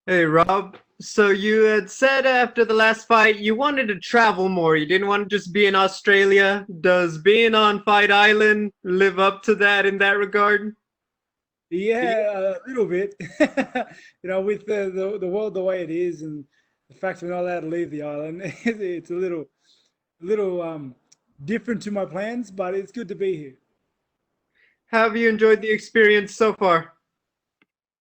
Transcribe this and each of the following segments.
Hey Rob, so you had said after the last fight you wanted to travel more. You didn't want to just be in Australia. Does being on Fight Island live up to that in that regard? Yeah, a little bit. With the world the way it is, and the fact we're not allowed to leave the island, it's a little different to my plans. But it's good to be here. How have you enjoyed the experience so far?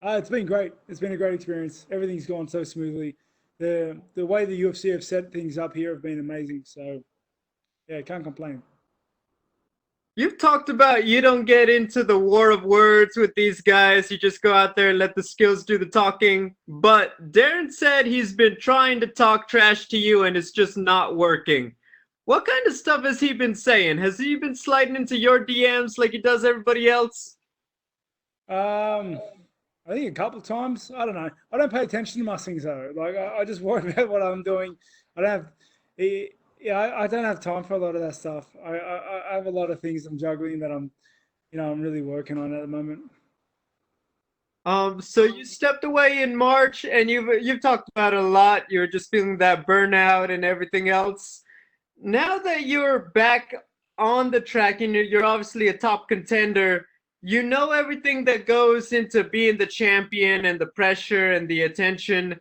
It's been great. It's been a great experience. Everything's gone so smoothly. The way the UFC have set things up here have been amazing. So yeah, can't complain. You've talked about you don't get into the war of words with these guys. You just go out there and let the skills do the talking. But Darren said he's been trying to talk trash to you and it's just not working. What kind of stuff has he been saying? Has he been sliding into your DMs like he does everybody else? Um, I think a couple of times. I don't know. I don't pay attention to most things though. Like I just worry about what I'm doing. I don't have, eh, yeah, I don't have time for a lot of that stuff. I have a lot of things I'm juggling that I'm really working on at the moment. So you stepped away in March, and you've talked about it a lot. You're just feeling that burnout and everything else. Now that you're back on the track and you're obviously a top contender, you know everything that goes into being the champion and the pressure and the attention.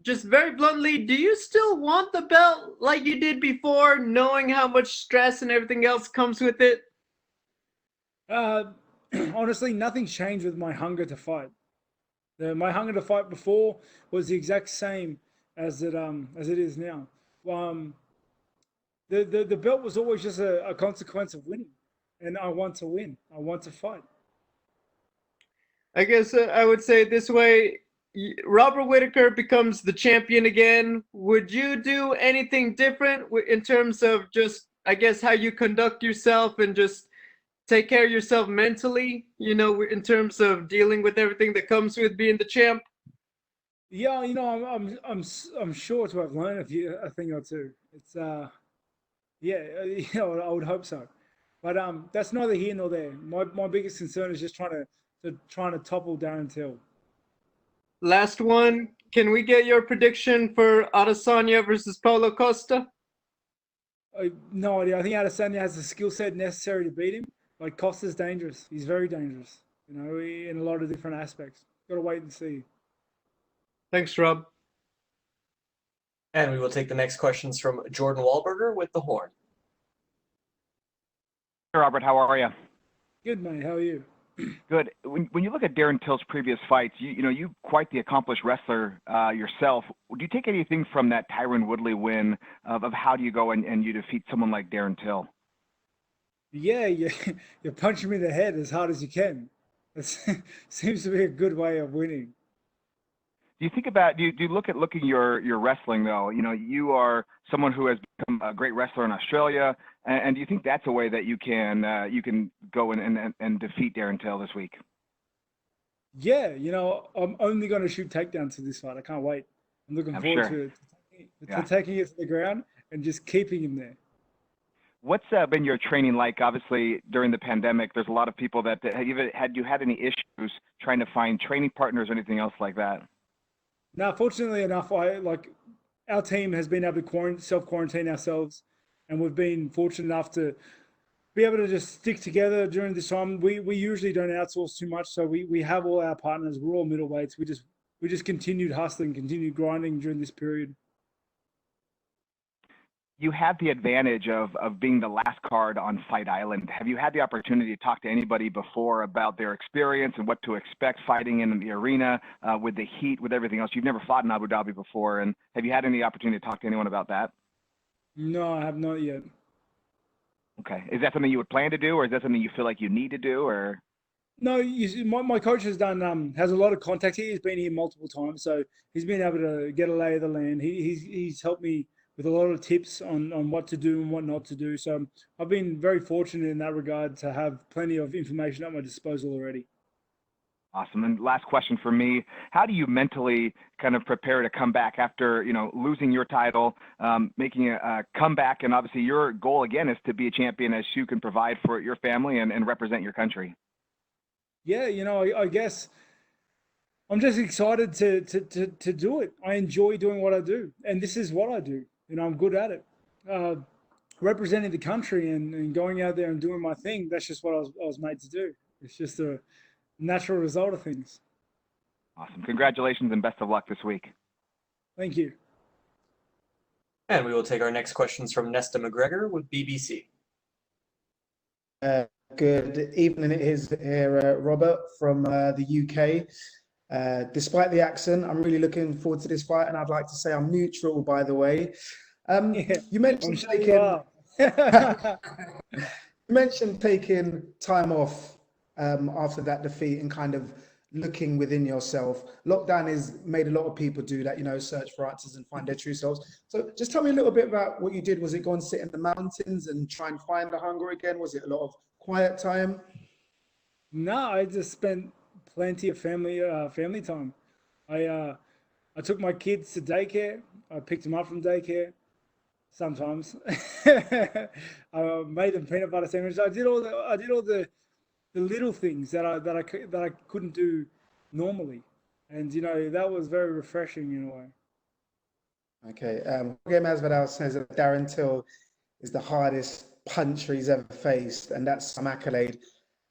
Just very bluntly, do you still want the belt like you did before, knowing how much stress and everything else comes with it? Uh, Honestly, nothing's changed with my hunger to fight. My hunger to fight before was the exact same as it is now. Um, the belt was always just a consequence of winning, and I want to win. I want to fight. I guess I would say it this way. Robert Whittaker becomes the champion again. Would you do anything different in terms of just, I guess, how you conduct yourself and just take care of yourself mentally, in terms of dealing with everything that comes with being the champ? Yeah, I'm sure to have learned a thing or two. It's yeah, I would hope so. But that's neither here nor there. My biggest concern is just trying to topple Darren Till. Last one. Can we get your prediction for Adesanya versus Paulo Costa? No idea. I think Adesanya has the skill set necessary to beat him. Like Costa's dangerous. He's very dangerous. In a lot of different aspects. Got to wait and see. Thanks, Rob. And we will take the next questions from Jordan Wahlberger with the Horn. Hey, Robert, how are you? Good mate. How are you? Good. When you look at Darren Till's previous fights, you quite the accomplished wrestler yourself. Do you take anything from that Tyron Woodley win of how do you go and you defeat someone like Darren Till? Yeah, you're punching me in the head as hard as you can. It seems to be a good way of winning. Do you think about do you looking your wrestling though? You are someone who has become a great wrestler in Australia, and do you think that's a way that you can go and defeat Darren Till this week? Yeah, I'm only going to shoot takedowns for this fight. I can't wait. I'm looking I'm forward sure. to it, Yeah. taking it to the ground and just keeping him there. What's been your training like? Obviously, during the pandemic, there's a lot of people that had you had any issues trying to find training partners or anything else like that? Now, fortunately enough, our team has been able to self quarantine ourselves, and we've been fortunate enough to be able to just stick together during this time. We usually don't outsource too much, so we have all our partners. We're all middleweights. We just continued hustling, continued grinding during this period. You have the advantage of being the last card on Fight Island. Have you had the opportunity to talk to anybody before about their experience and what to expect fighting in the arena with the heat, with everything else? You've never fought in Abu Dhabi before, and have you had any opportunity to talk to anyone about that? No, I have not yet. Okay. Is that something you would plan to do, or is that something you feel like you need to do, or? No, you see, my coach has a lot of contacts. He's been here multiple times, so he's been able to get a lay of the land. He's helped me with a lot of tips on what to do and what not to do. So I've been very fortunate in that regard to have plenty of information at my disposal already. Awesome. And last question for me, how do you mentally kind of prepare to come back after, losing your title, making a comeback? And obviously your goal again is to be a champion as you can provide for your family and represent your country. Yeah, I guess I'm just excited to do it. I enjoy doing what I do, and this is what I do, and I'm good at it. Representing the country and going out there and doing my thing, that's just what I was made to do. It's just a natural result of things. Awesome. Congratulations and best of luck this week. Thank you. And we will take our next questions from Nesta McGregor with BBC. Good evening, it is here, Robert from the UK. Despite the accent, I'm really looking forward to this fight, and I'd like to say I'm neutral, by the way. You mentioned taking time off after that defeat and kind of looking within yourself. Lockdown has made a lot of people do that, you know, search for answers and find their true selves. So just tell me a little bit about what you did. Was it go and sit in the mountains and try and find the hunger again? Was it a lot of quiet time? No, I just spent plenty of family time. I took my kids to daycare. I picked them up from daycare. Sometimes I made them peanut butter sandwiches. I did all the little things that I couldn't do normally, and you know, that was very refreshing in a way. Okay. Jorge Masvidal says that Darren Till is the hardest puncher he's ever faced, and that's some accolade.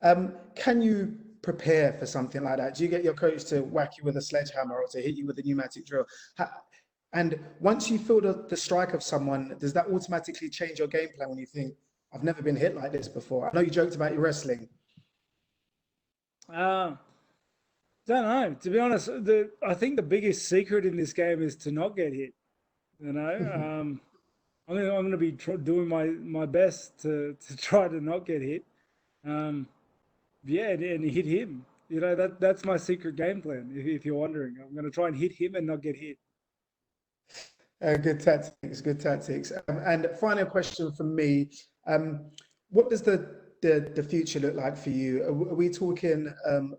Can you prepare for something like that? Do you get your coach to whack you with a sledgehammer or to hit you with a pneumatic drill? And once you feel the strike of someone, does that automatically change your game plan when you think, I've never been hit like this before? I know you joked about your wrestling. Don't know. To be honest, I think the biggest secret in this game is to not get hit. You know, I'm going to be doing my best to try to not get hit. Yeah, and hit him. You know, that's my secret game plan. If you're wondering, I'm going to try and hit him and not get hit. Good tactics, good tactics. And final question from me: what does the future look like for you? Are we talking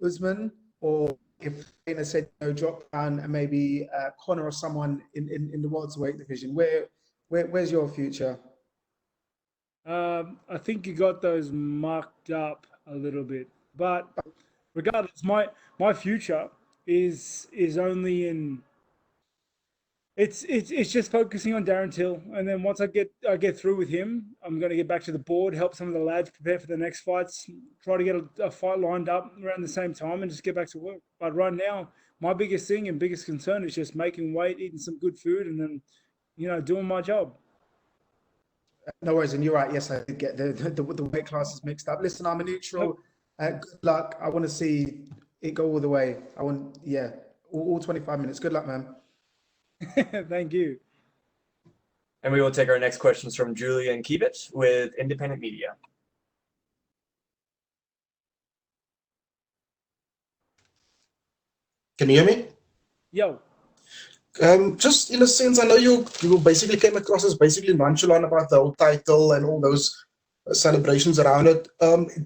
Usman, or if Dana said no, drop down and maybe Conor or someone in the welterweight division? Where's your future? I think you got those marked up a little bit, but regardless, my future is only in. It's just focusing on Darren Till, and then once I get through with him, I'm going to get back to the board, help some of the lads prepare for the next fights, try to get a fight lined up around the same time, and just get back to work. But right now, my biggest thing and biggest concern is just making weight, eating some good food, and then, you know, doing my job. No worries, and you're right. Yes, I did get the weight classes mixed up. Listen, I'm a neutral. Good luck. I want to see it go all the way. I want, yeah, all 25 minutes. Good luck, man. Thank you. And we will take our next questions from Julian Kibit with Independent Media. Can you hear me? Yo. Just in a sense, I know you basically came across as basically nonchalant about the whole title and all those celebrations around it.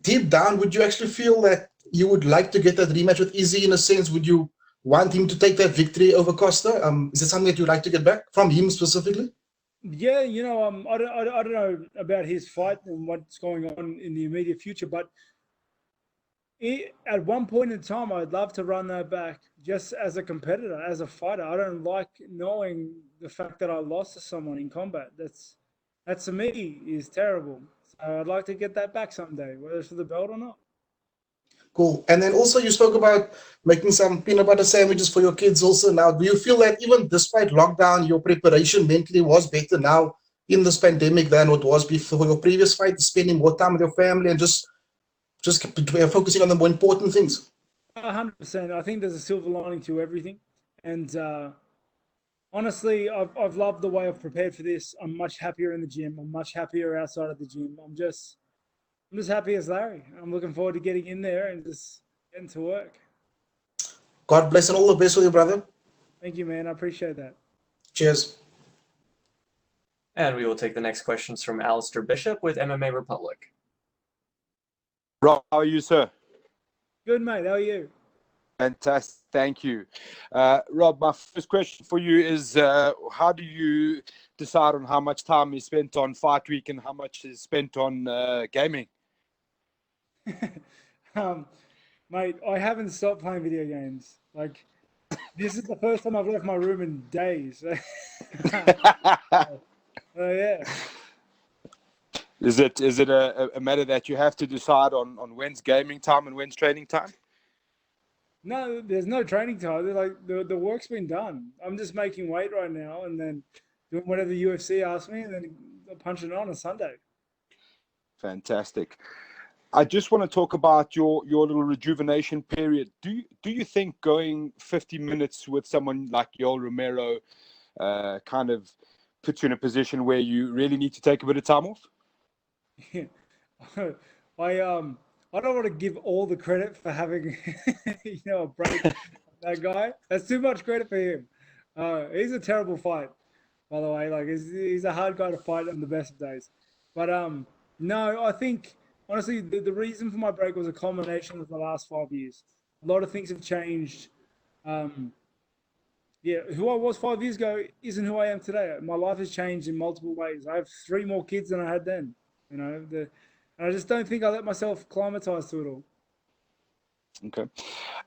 Deep down, would you actually feel that you would like to get that rematch with Izzy? In a sense, would you want him to take that victory over Costa? Is it something that you'd like to get back from him specifically? Yeah, you know, I don't know about his fight and what's going on in the immediate future, but at one point in time, I'd love to run that back just as a competitor, as a fighter. I don't like knowing the fact that I lost to someone in combat. That to me is terrible. So I'd like to get that back someday, whether it's for the belt or not. Cool. And then also you spoke about making some peanut butter sandwiches for your kids also now. Do you feel that even despite lockdown, your preparation mentally was better now in this pandemic than what was before your previous fight, spending more time with your family and just focusing on the more important things? 100%. I think there's a silver lining to everything. And honestly, I've loved the way I've prepared for this. I'm much happier in the gym. I'm much happier outside of the gym. I'm just happy as Larry. I'm looking forward to getting in there and just getting to work. God bless and all the best with you, brother. Thank you, man. I appreciate that. Cheers. And we will take the next questions from Alistair Bishop with MMA Republic. Rob, how are you, sir? Good, mate. How are you? Fantastic. Thank you. Rob, my first question for you is how do you decide on how much time is spent on fight week and how much is spent on gaming? Mate, I haven't stopped playing video games. Like, This is the first time I've left my room in days. Yeah. Is it a matter that you have to decide on when's gaming time and when's training time? No, there's no training time. Like the work's been done. I'm just making weight right now, and then doing whatever the UFC asks me, and then punching on Sunday. Fantastic. I just want to talk about your little rejuvenation period. Do you think going 50 minutes with someone like Yoel Romero kind of puts you in a position where you really need to take a bit of time off? Yeah. I don't want to give all the credit for having a break. That guy, that's too much credit for him. He's a terrible fight, by the way. Like he's a hard guy to fight on the best of days. But no, I think honestly the reason for my break was a culmination of the last 5 years. A lot of things have changed. Yeah, who I was 5 years ago isn't who I am today. My life has changed in multiple ways. I have 3 more kids than I had then. And I just don't think I let myself climatize to it all. Okay.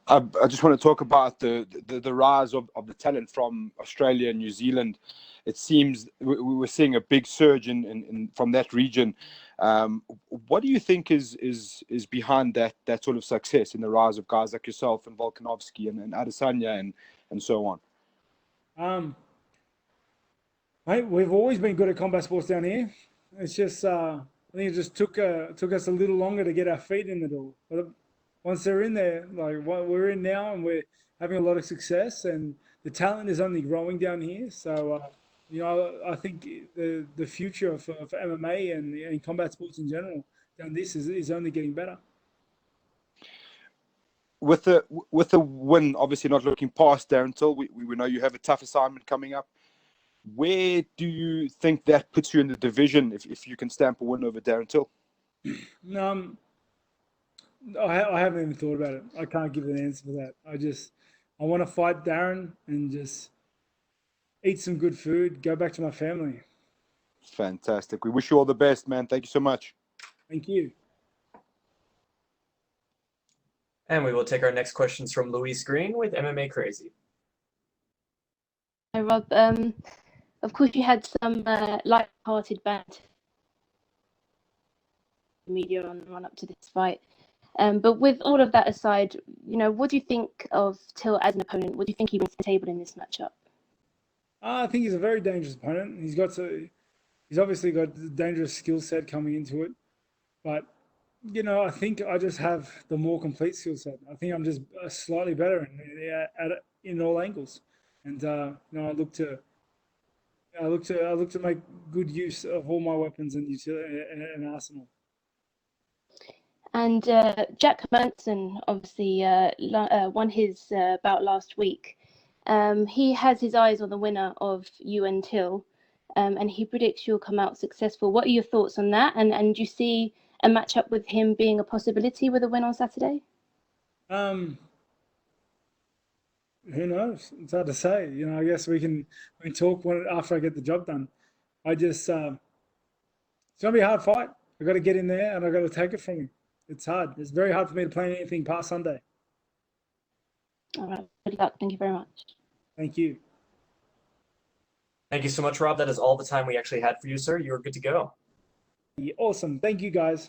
I just want to talk about the rise of the talent from Australia and New Zealand. It seems we were seeing a big surge in from that region. What do you think is behind that sort of success in the rise of guys like yourself and Volkanovski and Adesanya and so on? Mate, we've always been good at combat sports down here. It's just I think it just took us a little longer to get our feet in the door. But once they're in there, like what we're in now, and we're having a lot of success, and the talent is only growing down here. So, I think the future for MMA and combat sports in general down this is only getting better. With the win, obviously not looking past Darren Till, we know you have a tough assignment coming up. Where do you think that puts you in the division if you can stamp a win over Darren Till? I haven't even thought about it. I can't give an answer for that. I want to fight Darren and just eat some good food, go back to my family. Fantastic. We wish you all the best, man. Thank you so much. Thank you. And we will take our next questions from Louise Green with MMA Crazy. Hi, Rob. Of course, you had some light-hearted banter media on the run-up to this fight. But with all of that aside, what do you think of Till as an opponent? What do you think he brings to the table in this matchup? I think he's a very dangerous opponent. He's obviously got a dangerous skill set coming into it. But, I think I just have the more complete skill set. I think I'm just slightly better in all angles. And, I look to make good use of all my weapons and arsenal. And Jack Hermanson obviously won his bout last week. He has his eyes on the winner of you and Till, and he predicts you'll come out successful. What are your thoughts on that? And do you see a matchup with him being a possibility with a win on Saturday? Who knows? It's hard to say. I guess we can talk after I get the job done. It's gonna be a hard fight. I got to get in there and I got to take it from him. It's hard. It's very hard for me to plan anything past Sunday. All right. Good luck. Thank you very much. Thank you. Thank you so much, Rob. That is all the time we actually had for you, sir. You are good to go. Yeah, awesome. Thank you, guys.